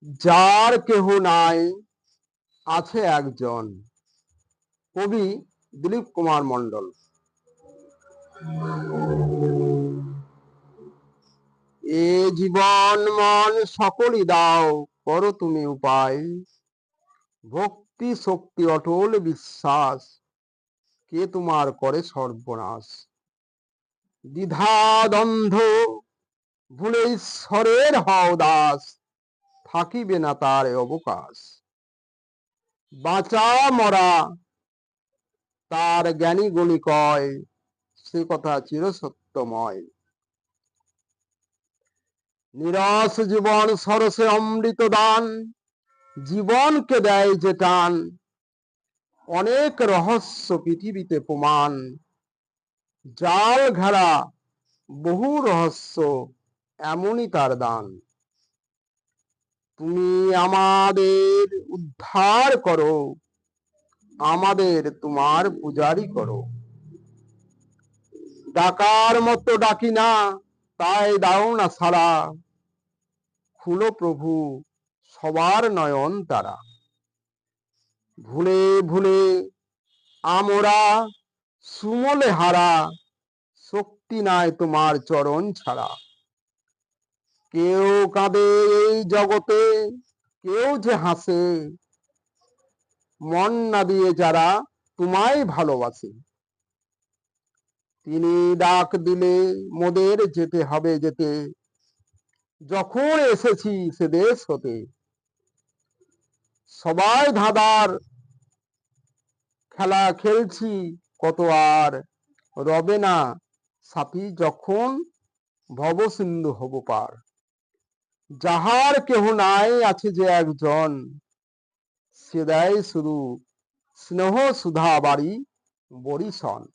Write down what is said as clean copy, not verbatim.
যার কেহ নাই আছে একজন। কবি দিলীপ কুমার মণ্ডল। এ জীবন মন সকলই দাও, করো তুমি উপায়। ভক্তি শক্তি অটল বিশ্বাস, কে তোমার করে সর্বনাশ। দ্বিধা দ্বন্দ্ব ভুলে ঈশ্বরের হও দাস, থাকিবে না তার অবকাশ। বাঁচা মরা তার জ্ঞানী গুণী কয়, সে কথা চিরসত্যময়। নিরস জীবন সরসে অমৃত দান, জীবনকে দেয় যে টান। অনেক রহস্য পৃথিবীতে প্রমাণ, জাল ঘেরা বহু রহস্য, এমনই তার দান। তুমি আমাদের উদ্ধার করো, আমাদের তোমার পূজারি করো। ডাকার মতো ডাকি না, তাই দাও না সাড়া। খুলো প্রভু সবার নয়ন তারা। ভুলে ভুলে আমরা সুমলে হারা, শক্তি নাই তোমার চরণ ছাড়া। কেউ কাঁদে এই জগতে, কেউ যে হাসে, মন না দিয়ে যারা তোমায় ভালোবাসে। তিনি ডাক দিলে মোদের যেতে হবে যেতে, যখন এসেছি সে দেশ হতে। সবাই ধাঁধার খেলা খেলছি, কত আর রবে না সাথী, যখন ভব সিন্ধু হব পার। যাহার কেহ নাই আছে যে একজন, সে দেয় শুধু স্নেহ সুধা বাড়ি বরিশন।